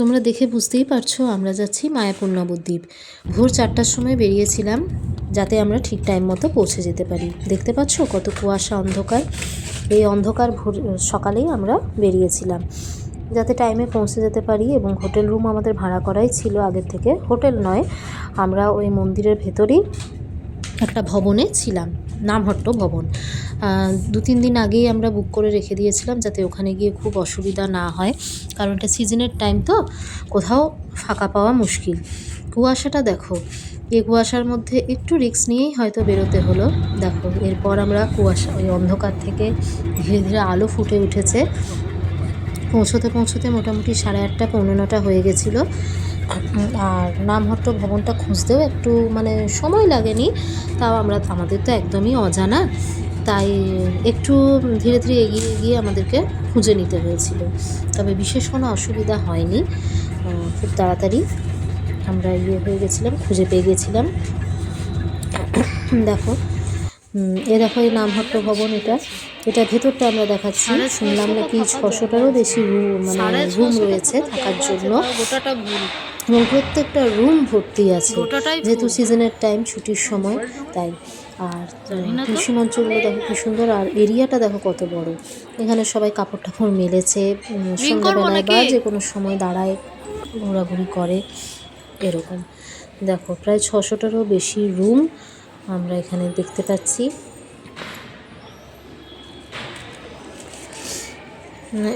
তোমরা দেখে বুঝতেই পারছো আমরা যাচ্ছি মায়াপুর নবদ্বীপ। ভোর 4টার সময় বেরিয়েছিলাম যাতে আমরা ঠিক টাইম মতো পৌঁছে যেতে পারি। দেখতে পাচ্ছ কত কুয়াশা, অন্ধকার। এই অন্ধকার ভোর সকালেই আমরা বেরিয়েছিলাম যাতে টাইমে পৌঁছে যেতে পারি। এবং হোটেল রুম আমাদের ভাড়া করাই ছিল আগের থেকে, হোটেল নয়, আমরা ওই মন্দিরের ভেতরেই একটা ভবনে ছিলাম, নামহট্ট ভবন। 2-3 দিন আগেই আমরা বুক করে রেখে দিয়েছিলাম যাতে ওখানে গিয়ে খুব অসুবিধা না হয়, কারণ এটা সিজনের টাইম তো কোথাও ফাঁকা পাওয়া মুশকিল। কুয়াশাটা দেখো, এই কুয়াশার মধ্যে একটু রিস্ক নিয়েই হয়তো বেরোতে হলো। দেখো এরপর আমরা কুয়াশা, ওই অন্ধকার থেকে ধীরে ধীরে আলো ফুটে উঠেছে। পৌঁছতে পৌঁছতে মোটামুটি 8:30 পৌনে 9টা হয়ে গেছিলো। আর নামহট্ট ভবনটা খুঁজতেও একটু সময় লাগেনি, তাও আমাদের তো একদমই অজানা, তাই একটু ধীরে ধীরে এগিয়ে এগিয়ে আমাদেরকে খুঁজে নিতে হয়েছিল। তবে বিশেষ কোনো অসুবিধা হয়নি, খুব তাড়াতাড়ি আমরা হয়ে গেছিলাম, খুঁজে পেয়ে গেছিলাম। দেখো দেখো এই নামহট্ট ভবন, এটা ভেতরটা আমরা দেখাচ্ছি। শুনলাম নাকি 600টারও বেশি রুম রয়েছে থাকার জন্য, এবং প্রত্যেকটা রুম ভর্তি আছে, যেহেতু সিজনের টাইম, ছুটির সময়, তাই। আর তুলসী মঞ্চগুলো দেখো কি সুন্দর, আর এরিয়াটা দেখো কত বড়। এখানে সবাই কাপড় টাপড় মেলেছে, সন্ধ্যাবেলায় বা যে কোনো সময় দাঁড়ায় ঘোরাঘুরি করে এরকম। দেখো প্রায় 600টারও বেশি রুম আমরা এখানে দেখতে পাচ্ছি।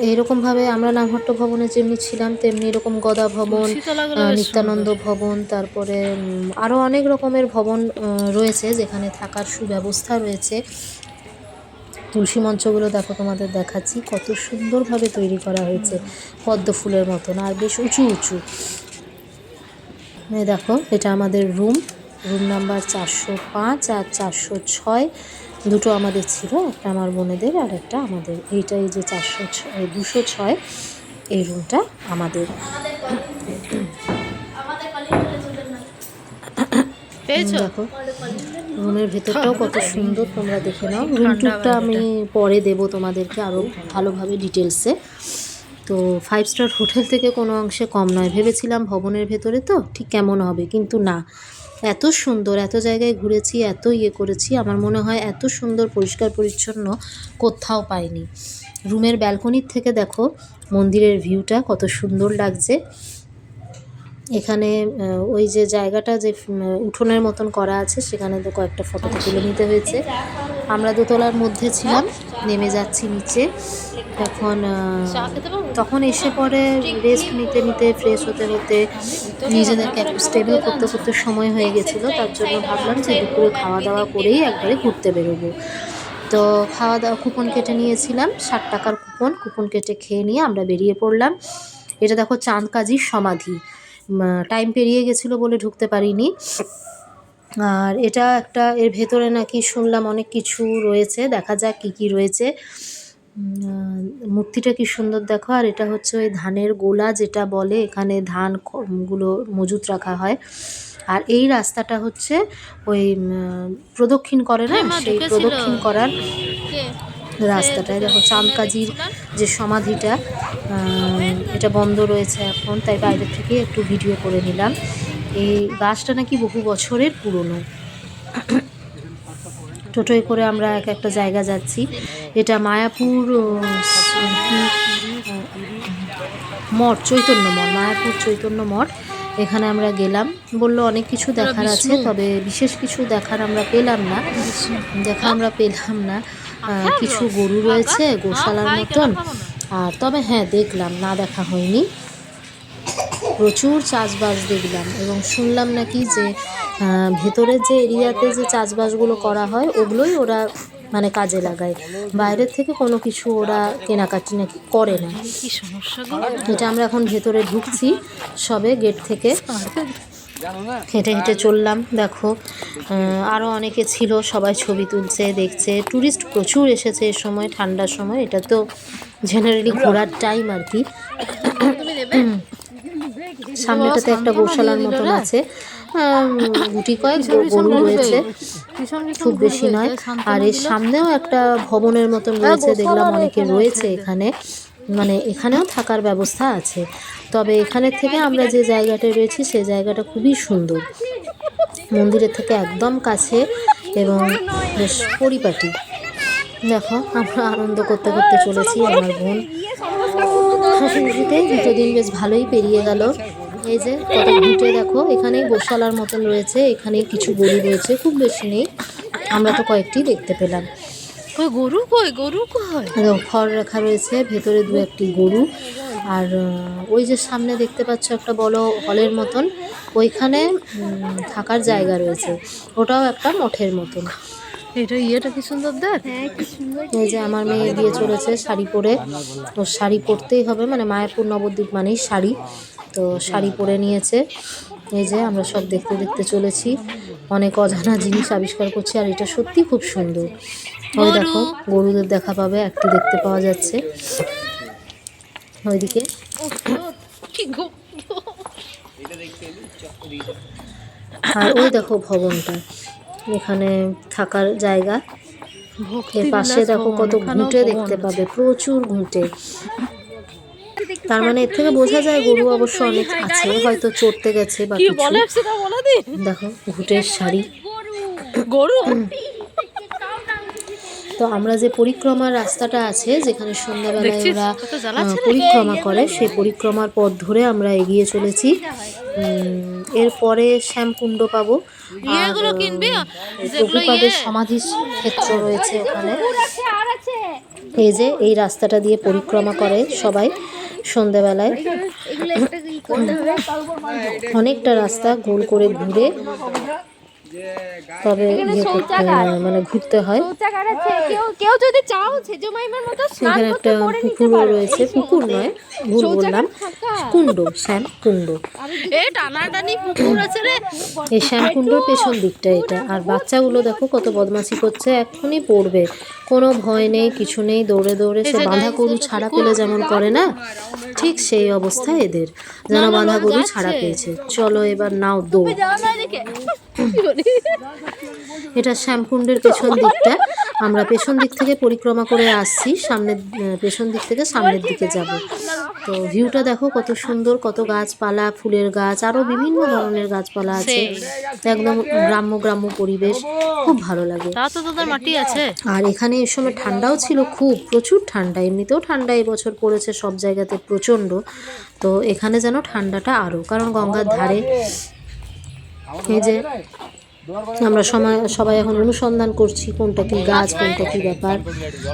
এইরকমভাবে আমরা নামহট্ট ভবনে যেমনি ছিলাম তেমনি এরকম গদা ভবন, নিত্যানন্দ ভবন, তারপরে আরও অনেক রকমের ভবন রয়েছে যেখানে থাকার সুব্যবস্থা রয়েছে। তুলসী মঞ্চগুলো দেখো, তোমাদের দেখাচ্ছি কত সুন্দরভাবে তৈরি করা হয়েছে, পদ্ম ফুলের মতন, আর বেশ উঁচু উঁচু। দেখো এটা আমাদের রুম নাম্বার 405 আর 406, দুটো আমাদের ছিল, একটা আমার বোনেদের আর একটা আমাদের। এইটাই যে 206 এই রুমটা আমাদের। দেখো রুমের ভেতরটাও কত সুন্দর, তোমরা দেখে নাও। রুম টুরটা আমি পরে দেবো তোমাদেরকে আরও ভালোভাবে ডিটেলসে। তো 5 স্টার হোটেল থেকে কোনো অংশে কম নয়। ভেবেছিলাম ভবনের ভেতরে তো ঠিক কেমন হবে, কিন্তু না, এত সুন্দর, এত জায়গায় ঘুরেছি, এত করেছি, আমার মনে হয় এত সুন্দর পরিষ্কার পরিচ্ছন্ন কোথাও পাইনি। রুমের ব্যালকনির থেকে দেখো মন্দিরের ভিউটা কত সুন্দর লাগছে। এখানে ওই যে জায়গাটা, যে উঠোনের মতন করা আছে, সেখানে তো কয়েকটা ফটো তুলে নিতে হয়েছে। আমরা দোতলার মধ্যে ছিলাম, নেমে যাচ্ছি নিচে। তখন এসে পরে রেস্ট নিতে নিতে, ফ্রেশ হতে হতে, নিজেদেরকে একটু স্টেবল করতে করতে সময় হয়ে গেছিলো। তার জন্য ভাবলাম যে দুপুরে খাওয়া দাওয়া করেই একবারে ঘুরতে বেরোবো। তো খাওয়া দাওয়া কুপন কেটে নিয়েছিলাম, 60 টাকার কুপন কেটে খেয়ে নিয়ে আমরা বেরিয়ে পড়লাম। এটা দেখো চাঁদকাজির সমাধি, টাইম পেরিয়ে গেছিলো বলে ঢুকতে পারিনি। আর এটা একটা, এর ভেতরে নাকি শুনলাম অনেক কিছু রয়েছে, দেখা যাক কী কী রয়েছে। মূর্তিটা কি সুন্দর দেখো। আর এটা হচ্ছে ওই ধানের গোলা যেটা বলে, এখানে ধানগুলো মজুত রাখা হয়। আর এই রাস্তাটা হচ্ছে ওই প্রদক্ষিণ করে না, সেই প্রদক্ষিণ করার রাস্তাটায়। দেখো চাঁদকাজির যে সমাধিটা, এটা বন্ধ রয়েছে এখন, তাই বাইরে থেকে একটু ভিডিও করে নিলাম। এই গাছটা নাকি বহু বছরের পুরনো। টোটোয় করে আমরা একটা জায়গা যাচ্ছি, এটা মায়াপুর মঠ, চৈতন্য মঠ, মায়াপুর চৈতন্য মঠ। এখানে আমরা গেলাম, বললো অনেক কিছু দেখার আছে, তবে বিশেষ কিছু দেখার আমরা পেলাম না। কিছু গরু রয়েছে গোশালার মতন, আর তবে হ্যাঁ দেখলাম, না দেখা হয়নি, প্রচুর চাষবাস দেখলাম। এবং শুনলাম নাকি যে ভেতরের যে এরিয়াতে যে চাষবাসগুলো করা হয় ওগুলোই ওরা কাজে লাগায়, বাইরের থেকে কোনো কিছু ওরা কেনাকাটি নাকি করে না। এটা আমরা এখন ভেতরে ঢুকছি সবে, গেট থেকে হেঁটে হেঁটে চললাম। দেখো আরও অনেকে ছিল, সবাই ছবি তুলছে, দেখছে। ট্যুরিস্ট প্রচুর এসেছে এ সময়, ঠান্ডার সময়, এটা তো জেনারেলি ঘোরার টাইম আর কি। সামনেটাতে একটা গোশালার মতন আছে, গুটি কয়েক গরু রয়েছে, খুব বেশি নয়। আর এর সামনেও একটা ভবনের মতন রয়েছে, দেখলাম অনেকে রয়েছে এখানে, এখানেও থাকার ব্যবস্থা আছে। তবে এখানের থেকে আমরা যে জায়গাটায় রয়েছি সেই জায়গাটা খুবই সুন্দর, মন্দিরের থেকে একদম কাছে এবং বেশ পরিপাটি। দেখো আমরা আনন্দ করতে করতে চলেছি, আমার বোন হাসি খুশিতে 2 দিন বেশ ভালোই পেরিয়ে গেল। এই যে কত ঘুঁটে দেখো, এখানেই গোশালার মতন রয়েছে, এখানে কিছু গরু রয়েছে, খুব বেশি নেই, আমরা তো কয়েকটি দেখতে পেলাম। গরু কই খড় রাখা রয়েছে, ভেতরে 2-1টি গরু। আর ওই যে সামনে দেখতে পাচ্ছ একটা বড় হলের মতন, ওইখানে থাকার জায়গা রয়েছে, ওটাও একটা মঠের মতন। ইয়েটা কি সুন্দর দেখ। এই যে আমার মেয়ে দিয়ে চলেছে শাড়ি পরে, ওর শাড়ি পরতেই হবে, মানে মায়াপুর নবদ্বীপ মানেই শাড়ি, তো শাড়ি পরে নিয়েছে। এই যে আমরা সব দেখতে দেখতে চলেছি, অনেক অজানা জিনিস আবিষ্কার করছি, আর এটা সত্যি খুব সুন্দর। ওই দেখো গরুদের দেখা পাবে, একটি দেখতে পাওয়া যাচ্ছে ওইদিকে। আর ওই দেখো ভবনটা, এখানে থাকার জায়গা, এর পাশে দেখো কত ঘুঁটে দেখতে পাবে, প্রচুর ঘুঁটে। তার মানে এর থেকে বোঝা যায় গরু অবশ্য অনেক আছে, হয়তো চড়তে গেছে বা কিছু। দেখো ঘুঁটের শাড়ি, গরু। তো আমরা যে পরিক্রমার রাস্তাটা আছে, যেখানে সন্ধ্যাবেলায় ওরা পরিক্রমা করে, সেই পরিক্রমার পথ ধরে আমরা এগিয়ে চলেছি। এরপরে শ্যামকুণ্ড পাবো, আর প্রভুপাদের সমাধি ক্ষেত্র রয়েছে ওখানে। এই যে এই রাস্তাটা দিয়ে পরিক্রমা করে সবাই সন্ধ্যাবেলায়, অনেকটা রাস্তা গোল করে ঘুরে তবে মানে ঘুরতে হয়। এখানে একটা পুকুরও রয়েছে, পুকুর নয় ভুল বললাম, কুণ্ড, শ্যামকুণ্ড। এই শ্যামকুণ্ডর পেছন দিকটা এটা। আর বাচ্চাগুলো দেখো কত বদমাশি করছে, এক্ষুনি পড়বে, কোনো ভয় নেই, কিছু নেই, দৌড়ে দৌড়ে সে বাঁধা গরু ছাড়া পেলে যেমন করে না, ঠিক সেই অবস্থা এদের, যেন বাঁধা গরু ছাড়া পেয়েছে। চলো এবার নাও দৌড়। এটা শ্যামকুণ্ডের পেছন দিকটা, আমরা পেছন দিক থেকে পরিক্রমা করে আসছি, সামনের পেছন দিক থেকে সামনের দিকে যাব। তো ভিউটা দেখো কত সুন্দর, কত গাছপালা, ফুলের গাছ, আরও বিভিন্ন ধরনের গাছপালা আছে, একদম গ্রাম্য গ্রাম্য পরিবেশ, খুব ভালো লাগে। মাটি আছে। আর এখানে এই সময় ঠান্ডাও ছিল, খুব প্রচুর ঠান্ডা, এমনিতেও ঠান্ডা এবছর পড়েছে সব জায়গাতে প্রচণ্ড, তো এখানে যেন ঠান্ডাটা আরও, কারণ গঙ্গার ধারে। এই যে আমরা সবাই এখন অনুসন্ধান করছি কোনটা কি গাছ, কোনটা কি ব্যাপার।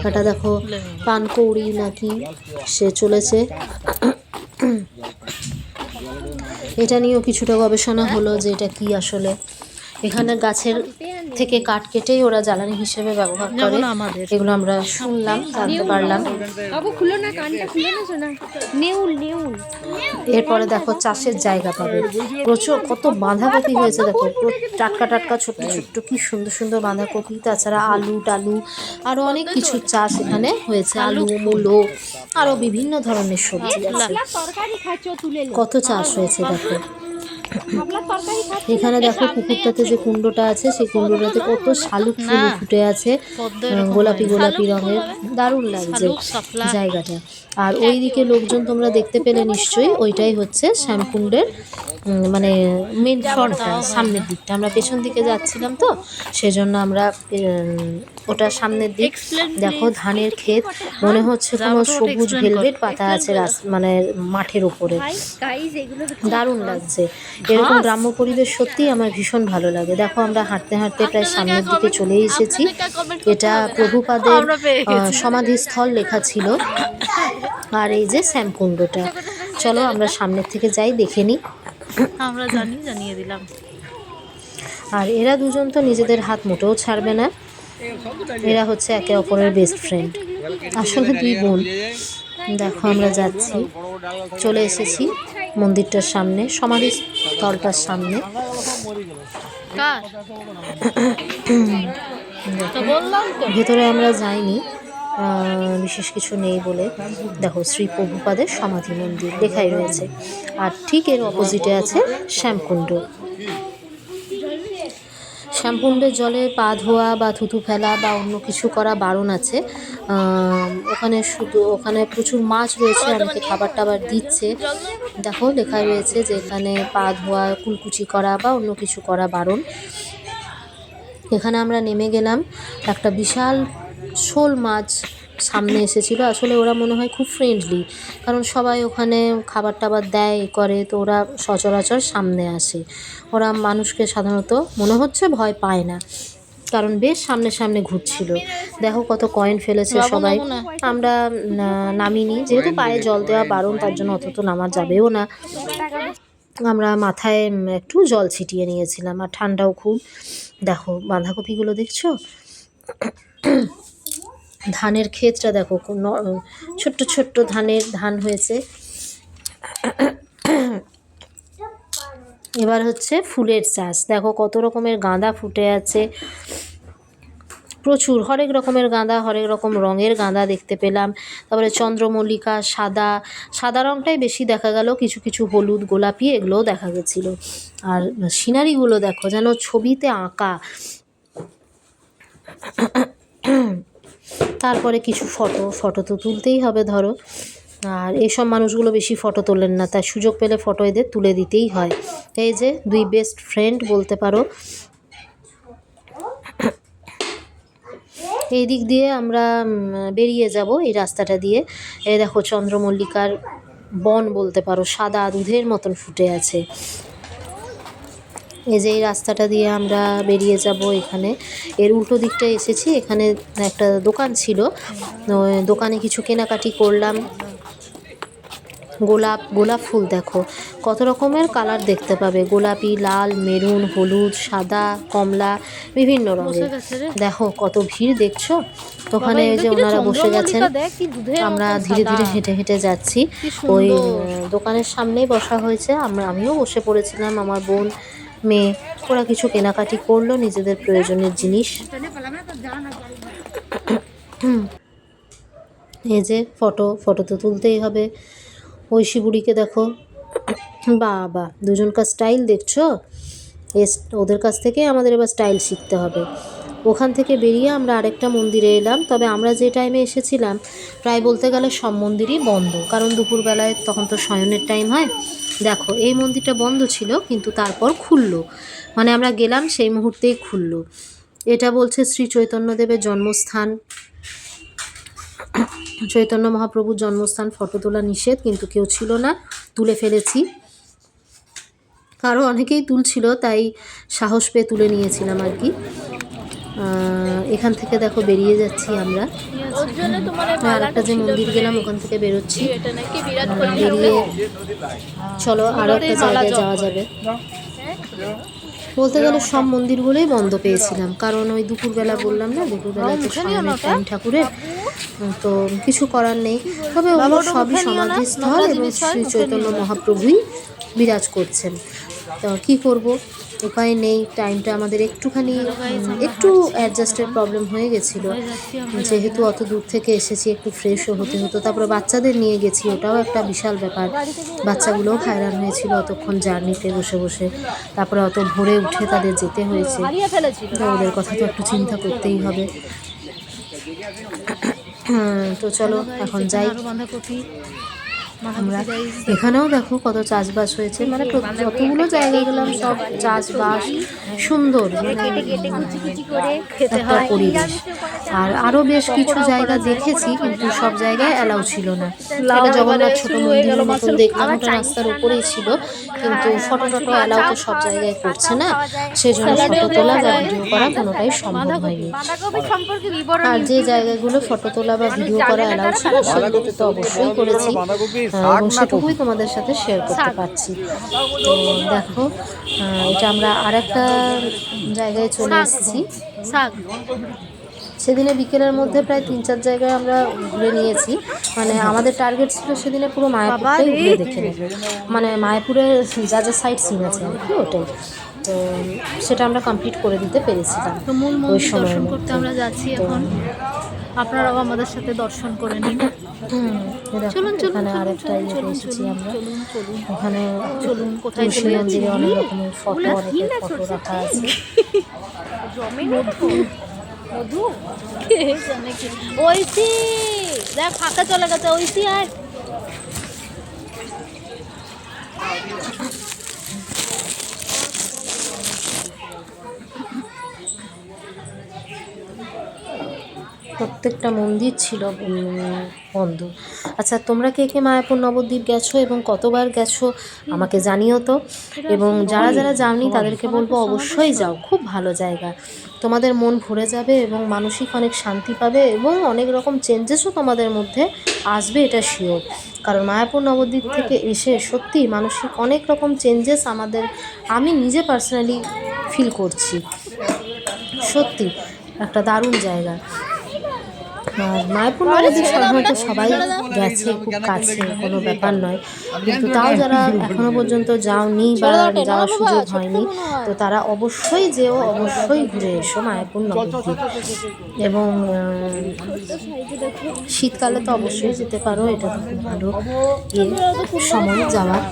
এটা দেখো পানকৌড়ি নাকি সে চলেছে, এটা নিয়েও কিছুটা গবেষণা হলো যে এটা কি আসলে। এখানে গাছের থেকে কাঠ কেটেই ওরা জ্বালানি হিসেবে ব্যবহার করে, এগুলো আমরা শুনলাম, জানতে পারলাম। এরপরে দেখো চাষের জায়গা পাবে, প্রচুর কত বাঁধাকপি হয়েছে, দেখো টাটকা টাটকা ছোট্ট ছোট্ট কি সুন্দর সুন্দর বাঁধাকপি, তাছাড়া আলু টালু আরও অনেক কিছু চাষ এখানে হয়েছে, আলু মূলো আরও বিভিন্ন ধরনের সবজি আছে, কত চাষ হয়েছে দেখো। এখানে দেখো পুকুরটাতে যে কুণ্ডটা আছে, সেই কুণ্ডটাতে কত শালুক ফুল ফুটে আছে, গোলাপি গোলাপি রঙের, দারুণ লাগছে জায়গাটা। আর ওই দিকে লোকজন তোমরা দেখতে পেলে নিশ্চয়ই, ওইটাই হচ্ছে শ্যামকুণ্ডের মানে মেন ফ্রন্টটা, সামনের দিকটা। আমরা পেছন দিকে যাচ্ছিলাম তো সেজন্য আমরা ওটা সামনের দিক। দেখো ধানের ক্ষেত, মনে হচ্ছে কোনো সবুজ ভেলভেট পাতা আছে মানে মাঠের ওপরে, দারুণ লাগছে। এরকম গ্রাম্য পরিবেশ সত্যিই আমার ভীষণ ভালো লাগে। দেখো আমরা হাঁটতে হাঁটতে প্রায় সামনের দিকে চলে এসেছি। এটা প্রভুপাদের সমাধিস্থল লেখা ছিল। আর এই যে শ্যামকুণ্ডটা, চলো আমরা সামনের থেকে যাই, দেখে নিই। আমরা জানিয়ে দিলাম। আর এরা দুজন তো নিজেদের হাত মোটেও ছাড়বে না, এরা হচ্ছে একে অপরের বেস্ট ফ্রেন্ড, আসলে 2 বোন। দেখো আমরা যাচ্ছি, চলে এসেছি মন্দিরটার সামনে, সমাধিস্থলটার সামনে। ভেতরে আমরা যাইনি, বিশেষ কিছু নেই বলে। দেখো শ্রী প্রভুপাদের সমাধি মন্দির লেখাই রয়েছে, আর ঠিক এর অপোজিটে আছে শ্যামকুণ্ড। শ্যামকুণ্ডের জলে পা ধোয়া বা থুতু ফেলা বা অন্য কিছু করা বারণ আছে। ওখানে প্রচুর মাছ রয়েছে, অনেকে খাবার টাবার দিচ্ছে। দেখো লেখা রয়েছে যে এখানে পা ধোয়া, কুলকুচি করা বা অন্য কিছু করা বারণ। এখানে আমরা নেমে গেলাম, একটা বিশাল শোল মাছ সামনে এসেছিল। আসলে ওরা মনে হয় খুব ফ্রেন্ডলি, কারণ সবাই ওখানে খাবার টাবার দেয় করে, তো ওরা সচরাচর সামনে আসে। ওরা মানুষকে সাধারণত মনে হচ্ছে ভয় পায় না, কারণ বেশ সামনে সামনে ঘুরছিল। দেখো কত কয়েন ফেলেছে সবাই। আমরা নামিনি, যেহেতু পায়ে জল দেওয়া বারণ, তার জন্য অত তো নামা যাবেও না। আমরা মাথায় একটু জল ছিটিয়ে নিয়েছিলাম, আর ঠান্ডাও খুব। দেখো বাঁধাকপিগুলো দেখছো, ধানের ক্ষেতটা দেখো, ছোট্ট ছোট্ট ধান হয়েছে। এবার হচ্ছে ফুলের চাষ। দেখো কত রকমের গাঁদা ফুটে আছে, প্রচুর হরেক রকমের গাঁদা, হরেক রকম রঙের গাঁদা দেখতে পেলাম। তারপরে চন্দ্রমল্লিকা, সাদা রঙটাই বেশি দেখা গেল, কিছু কিছু হলুদ, গোলাপি এগুলোও দেখা গেছিলো। আর সিনারিগুলো দেখো যেন ছবিতে আঁকা। তারপরে কিছু ফটো তো তুলতেই হবে ধরো। আর এইসব মানুষগুলো বেশি ফটো তোলেন না, তাই সুযোগ পেলে ফটো এদের তুলে দিতেই হয়। এই যে দুই বেস্ট ফ্রেন্ড বলতে পারো। এই দিক দিয়ে আমরা বেরিয়ে যাব, এই রাস্তাটা দিয়ে। এই দেখো চন্দ্রমল্লিকার বন বলতে পারো, সাদা দুধের মতন ফুটে আছে। এই যে এই রাস্তাটা দিয়ে আমরা বেরিয়ে যাব। এখানে এর উল্টো দিকটা এসেছি, এখানে একটা দোকান ছিল, দোকানে কিছু কেনাকাটি করলাম। গোলাপ ফুল দেখো কত রকমের কালার দেখতে পাবে, গোলাপি, লাল, মেরুন, হলুদ, সাদা, কমলা, বিভিন্ন রঙের। দেখো কত ভিড় দেখছো। ওখানে যে ওনারা বসে গেছেন, আমরা ধীরে ধীরে হেঁটে হেঁটে যাচ্ছি। ওই দোকানের সামনেই বসা হয়েছে, আমিও বসে পড়েছিলাম, আমার বোন, মেয়ে, ওরা কিছু কেনাকাটি করলো নিজেদের প্রয়োজনের জিনিস। এই যে ফটো তো তুলতেই হবে। ঐশী বুড়িকে দেখো, বাবা দুজনকার স্টাইল দেখছো। ওদের কাছ থেকে আমাদের এবার স্টাইল শিখতে হবে। ওখান থেকে বেরিয়ে আমরা আরেকটা মন্দিরে এলাম, তবে আমরা যে টাইমে এসেছিলাম প্রায় বলতে গেলে সব মন্দিরই বন্ধ, কারণ দুপুরবেলায় তখন তো শয়নের টাইম হয়। দেখো এই মন্দিরটা বন্ধ ছিল, কিন্তু তারপর খুললো, মানে আমরা গেলাম সেই মুহূর্তেই খুললো। এটা বলছে শ্রী চৈতন্যদেবের জন্মস্থান, চৈতন্য মহাপ্রভুর জন্মস্থান। ফটো তোলা নিষেধ, কিন্তু কেউ ছিল না, তুলে ফেলেছি। আরও অনেকেই তুলছিল, তাই সাহস পেয়ে তুলে নিয়েছিলাম আর কি। এখান থেকে দেখো বেরিয়ে যাচ্ছি আমরা। আর একটা যে মন্দির গেলাম ওখান থেকে বেরোচ্ছি। বেরিয়ে চলো আরও একটা জায়গায় যাওয়া যাবে। বলতে গেলে সব মন্দিরগুলোই বন্ধ পেয়েছিলাম, কারণ ওই দুপুরবেলা বললাম না, দুপুরবেলা তো শয়নের টাইম ঠাকুরের, তো কিছু করার নেই। তবে ওগুলো সবই সমাধিস্থল এবং শ্রী চৈতন্য মহাপ্রভুই বিরাজ করছেন। তো কী করব, উপায় নেই। টাইমটা আমাদের একটু অ্যাডজাস্টের প্রবলেম হয়ে গেছিলো, যেহেতু অত দূর থেকে এসেছি, একটু ফ্রেশও হতে হতো। তারপরে বাচ্চাদের নিয়ে গেছি, ওটাও একটা বিশাল ব্যাপার। বাচ্চাগুলোও হয়রান হয়েছিল অতক্ষণ জার্নিতে বসে বসে, তারপরে অত ভোরে উঠে তাদের যেতে হয়েছে, তো ওদের কথা তো একটু চিন্তা করতেই হবে। তো চলো এখন যাই। আমরা এখানেও দেখো কত চাষবাস হয়েছে, মানে যতগুলো জায়গায় গেলাম সব চাষবাস, সুন্দর একটা পরিবেশ। আর আরও বেশ কিছু জায়গা দেখেছি, কিন্তু সব জায়গায় অ্যালাউ ছিল না। একটা জগন্নাথ ছোট মন্দিরের মতন দেখলাম, ওটা রাস্তার উপরেই ছিল, কিন্তু ফটো অ্যালাউ তো সব জায়গায় করছে না, সেই জন্য ফটো তোলা বা ভিডিও করা কোনোটাই সম্ভব হয়নি। আর যে জায়গাগুলো ফটো তোলা বা ভিডিও করা অ্যালাউ ছিল সেগুলোতে তো অবশ্যই করেছি, এবং সেটুকুই তোমাদের সাথে শেয়ার করতে পারছি। তো দেখো এটা আমরা আর একটা জায়গায় চলে এসেছি। সেদিনে বিকেলের মধ্যে প্রায় 3-4 জায়গায় আমরা ঘুরে নিয়েছি, মানে আমাদের টার্গেট ছিল সেদিনে পুরো মায়াপুরটাই ঘুরে দেখে নেবে, মানে মায়াপুরের যা যা সাইট সিন আছে আর কি, ওটাই। তো সেটা আমরা কমপ্লিট করে দিতে পেরেছিলাম। তো মূল মন্দির দর্শন করতে আমরা যাচ্ছি এখন, আপনারাও আমাদের সাথে দর্শন করে নিন। চলুন এখানে আরেকটা ইয়ে এসেছি আমরা। চলুন কোথায় মন্দিরে অনেক রকমের ফটো রাখা আছে। মধু মধু কে জানে কি। ঐশী দেখ ফাঁকা চলে গেছে, ঐশী আয়। প্রত্যেকটা মন্দির ছিল বন্ধ। আচ্ছা, তোমরা কে কে মায়াপুর নবদ্বীপ গেছো এবং কতবার গেছো আমাকে জানিও তো। এবং যারা যারা যাওনি তাদেরকে বলবো অবশ্যই যাও, খুব ভালো জায়গা, তোমাদের মন ভরে যাবে এবং মানসিক অনেক শান্তি পাবে এবং অনেক রকম চেঞ্জেসও তোমাদের মধ্যে আসবে, এটা শিওর। কারণ মায়াপুর নবদ্বীপ থেকে এসে সত্যি মানসিক অনেক রকম চেঞ্জেস আমি নিজে পার্সোনালি ফিল করছি। সত্যি একটা দারুণ জায়গা। আর মায়াপুর নবদ্বীপ সাধারণত সবাই গেছে, খুব কাছে, কোনো ব্যাপার নয়। কিন্তু তাও যারা এখনো পর্যন্ত যাওনি বা যাওয়ার সুযোগ হয়নি, তো তারা অবশ্যই যেও, অবশ্যই ঘুরে এসো মায়াপুর নবদ্বীপ। এবং শীতকালে তো অবশ্যই যেতে পারো, এটা তো খুব ভালো সময় যাওয়ার।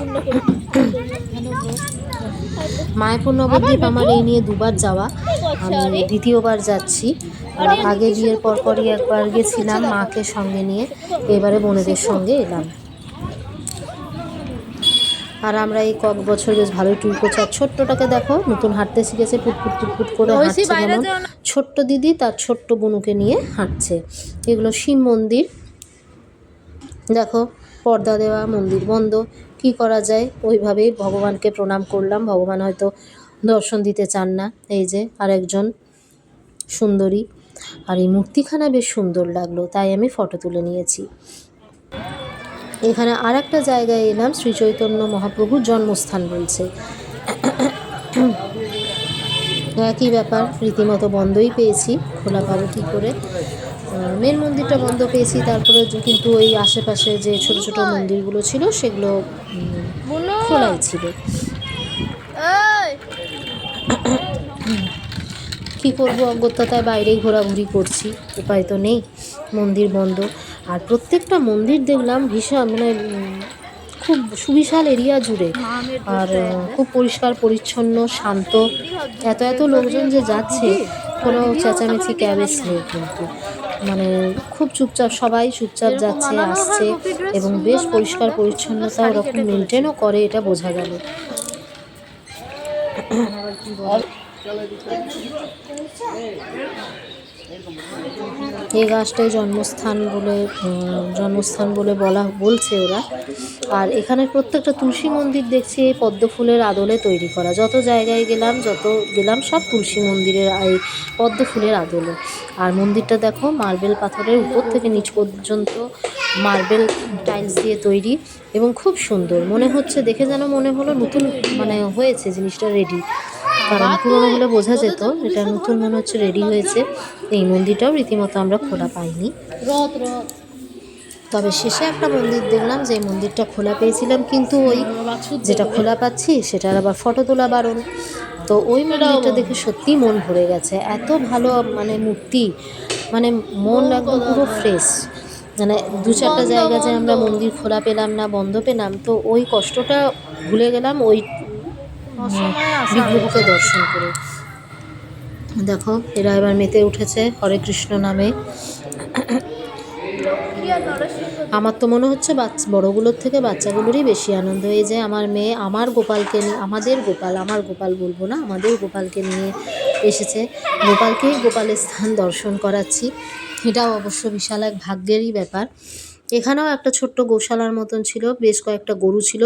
মায়াপুর নবদ্বীপ আমার এই নিয়ে দুবার যাওয়া, আমি দ্বিতীয়বার যাচ্ছি। আগে বিয়ের পরপরই একবার গেছিলাম মাকে সঙ্গে নিয়ে, এবারে বোনেদের সঙ্গে এলাম। আর আমরা এই কয়েক বছর বেশ ভালোই ট্যুর করছি। আর ছোট্টটাকে দেখো, নতুন হাঁটতে শিখেছে, পুটপুট পুটপুট করে হাঁটছে, যেমন ছোট্ট দিদি তার ছোট্ট বোনুকে নিয়ে হাঁটছে। এগুলো শিব মন্দির, দেখো পর্দা দেওয়া, মন্দির বন্ধ, কি করা যায়, ওইভাবেই ভগবানকে প্রণাম করলাম। ভগবান হয়তো দর্শন দিতে চান না। এই যে আরেকজন সুন্দরী, আর এই মূর্তিখানা বেশ সুন্দর লাগলো, তাই আমি ফটো তুলে নিয়েছি। এখানে আর একটা জায়গায় এলাম, শ্রী চৈতন্য মহাপ্রভুর জন্মস্থান বলছে। একই ব্যাপার, রীতিমতো বন্ধই পেয়েছি, খোলা পাবো কী করে। মেন মন্দিরটা বন্ধ পেয়েছি, তারপরে কিন্তু ওই আশেপাশে যে ছোট ছোট মন্দিরগুলো ছিল সেগুলো খোলাই ছিল। কী করবো, অজ্ঞতায় বাইরেই ঘোরাঘুরি করছি, উপায় তো নেই, মন্দির বন্ধ। আর প্রত্যেকটা মন্দির দেখলাম ভীষণ খুব সুবিশাল এরিয়া জুড়ে, আর খুব পরিষ্কার পরিচ্ছন্ন, শান্ত। এত এত লোকজন যে যাচ্ছে, কোনো চেঁচামেচি ক্যাবেজ নেই কিন্তু, মানে খুব চুপচাপ, সবাই চুপচাপ যাচ্ছে আসছে, এবং বেশ পরিষ্কার পরিচ্ছন্নতা ওরকম মেনটেনও করে, এটা বোঝা গেল। এই গাছটাই জন্মস্থান বলে বলছে ওরা। আর এখানের প্রত্যেকটা তুলসী মন্দির দেখছি এই পদ্ম ফুলের আদলে তৈরি করা। যত জায়গায় গেলাম সব তুলসী মন্দিরের এই পদ্ম ফুলের আদলে। আর মন্দিরটা দেখো মার্বেল পাথরের উপর থেকে নিচ পর্যন্ত মার্বেল টাইলস দিয়ে তৈরি, এবং খুব সুন্দর মনে হচ্ছে দেখে, যেন মনে হলো নতুন, মানে হয়েছে জিনিসটা রেডি। কারণ পুরোনো হলে বোঝা যেত, এটা নতুন মনে হচ্ছে রেডি হয়েছে। এই মন্দিরটাও রীতিমতো আমরা খোলা পাইনি, তবে শেষে একটা মন্দির দেখলাম, যে মন্দিরটা খোলা পেয়েছিলাম, কিন্তু ওই যেটা খোলা পাচ্ছি সেটার আবার ফটো তোলা বারণ। তো ওই মন্দিরটা দেখে সত্যিই মন ভরে গেছে, এত ভালো মানে মূর্তি, মানে মন একদম পুরো ফ্রেশ। মানে দু চারটা জায়গা যে আমরা মন্দির খোলা পেলাম না, বন্ধ পেলাম, তো ওই কষ্টটা ভুলে গেলাম ওই বিগ্রহকে দর্শন করে। দেখো এরা এবার মেতে উঠেছে হরে কৃষ্ণ নামে। আমার তো মনে হচ্ছে বড়গুলোর থেকে বাচ্চাগুলোরই বেশি আনন্দ। এই যে আমার মেয়ে আমার গোপালকে নিয়ে, আমার গোপাল বলবো না, আমাদের গোপালকে নিয়ে এসেছে। গোপালের স্থান দর্শন করাচ্ছি, এটাও অবশ্য বিশাল এক ভাগ্যেরই ব্যাপার। এখানেও একটা ছোট্ট গোশালার মতন ছিল, বেশ কয়েকটা গরু ছিল,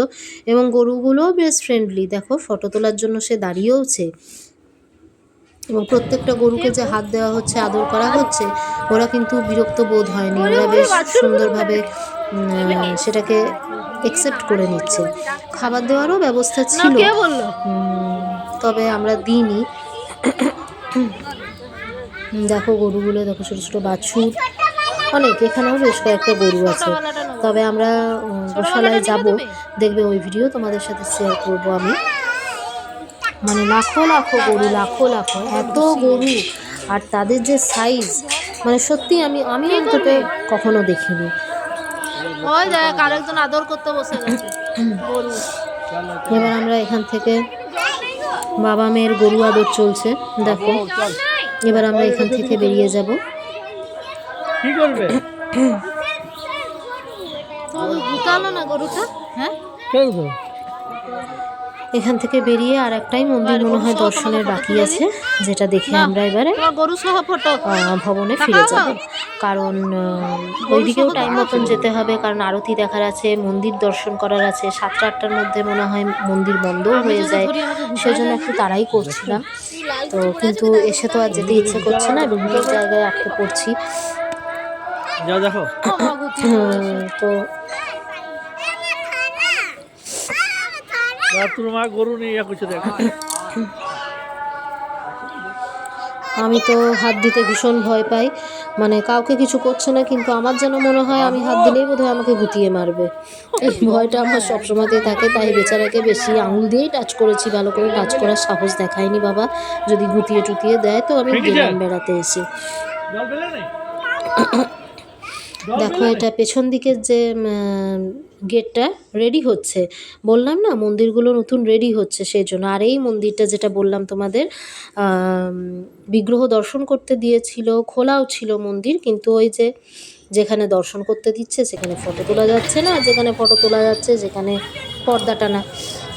এবং গরুগুলোও বেশ ফ্রেন্ডলি। দেখো ফটো তোলার জন্য সে দাঁড়িয়েওছে, এবং প্রত্যেকটা গরুকে যে হাত দেওয়া হচ্ছে, আদর করা হচ্ছে, ওরা কিন্তু বিরক্ত বোধ হয়নি, ওরা বেশ সুন্দরভাবে সেটাকে অ্যাকসেপ্ট করে নিচ্ছে। খাবার দেওয়ারও ব্যবস্থা ছিল, তবে আমরা দিইনি। দেখো গরুগুলো দেখো, ছোটো ছোটো বাছুর অনেক, এখানেও বেশ কয়েকটা গরু আছে। তবে আমরা গোশালায় যাব, দেখবে ওই ভিডিও তোমাদের সাথে শেয়ার করবো আমি। মানে লাখো লাখো গরু, এত গরু, আর তাদের যে সাইজ, মানে সত্যি আমি অন্তত কখনো দেখিনি। আরেকজন আদর করতে বসে গেছে। এবার আমরা এখান থেকে বাবা মেয়ের গরু আদর চলছে দেখো। এবার আমরা এখান থেকে বেরিয়ে যাব। কি করবে? তো গুতালো না গরুটা। হ্যাঁ, খেলবো। এখান থেকে বেরিয়ে আর একটাই মন্দির মনে হয় দর্শনের বাকি আছে, যেটা দেখে আমরা এবারে তোমার গরু সহ ফটো। ভবনে ফিরে যাব। কারণ ওইদিকেও টাইম মতন যেতে হবে, কারণ আরতি দেখার আছে, মন্দির দর্শন করার আছে। 7টা-8টার মধ্যে মনে হয় মন্দির বন্ধও হয়ে যায়, সেজন্য একটু তাড়াই করছিলাম। তো কিন্তু এসে তো আর যেতে ইচ্ছে করছে না, বিভিন্ন জায়গায় আটকে পড়ছি। যাও দেখো। তো তোর মা গরু নিয়ে করছে দেখো। আমি তো হাত দিতে ভীষণ ভয় পাই, মানে কাউকে কিছু করছে না, কিন্তু আমার যেন মনে হয় আমি হাত দিলেই বোধহয় আমাকে গুতিয়ে মারবে। এই ভয়টা আমার সবসময়তেই থাকে, তাই বেচারাকে বেশি আঙুল দিয়েই টাচ করেছি, ভালো করে টাচ করার সাহস দেখায়নি বাবা। যদি গুতিয়ে টুতিয়ে দেয় তো আমি গেলাম বেড়াতে এসে। জল পেলে নেই? দেখো এটা পেছন দিকের যে গেটটা রেডি হচ্ছে, বললাম না মন্দিরগুলো নতুন রেডি হচ্ছে সেই জন্য। আর এই মন্দিরটা যেটা বললাম তোমাদের, বিগ্রহ দর্শন করতে দিয়েছিল, খোলাও ছিল মন্দির, কিন্তু ওই যে যেখানে দর্শন করতে দিচ্ছে সেখানে ফটো তোলা যাচ্ছে না, যেখানে ফটো তোলা যাচ্ছে সেখানে পর্দা টানা।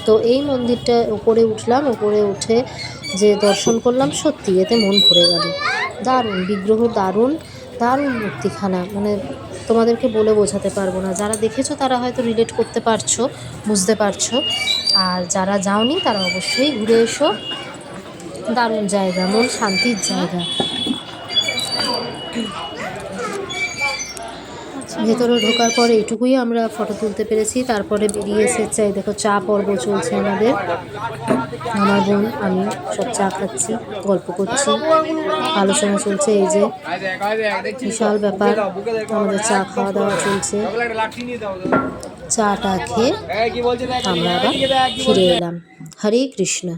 তো এই মন্দিরটা উপরে উঠলাম, উপরে উঠে যে দর্শন করলাম, সত্যি এতে মন ভরে গেল। দারুণ বিগ্রহ, দারুণ দারুণ মূর্তিখানা, মানে তোমাদেরকে বলে বোঝাতে পারবো না। যারা দেখেছো তারা হয়তো রিলেট করতে পারছো, বুঝতে পারছো, আর যারা যাওনি তারা অবশ্যই ঘুরে এসো। দারুণ জায়গা, মন শান্তির জায়গা। ভেতরে ঢোকার পরে এইটুকুই আমরা ফটো তুলতে পেরেছি, তারপরে বেরিয়ে এসেছে। এই দেখো চা পর্ব চলছে আমাদের, আমার বোন আমি সব চা খাচ্ছি, গল্প করছি, আলোচনা চলছে। এই যে বিশাল ব্যাপার, আমাদের চা খাওয়া দাওয়া চলছে। চাটা খেয়ে আমরা আবার ফিরে এলাম। হরে কৃষ্ণ।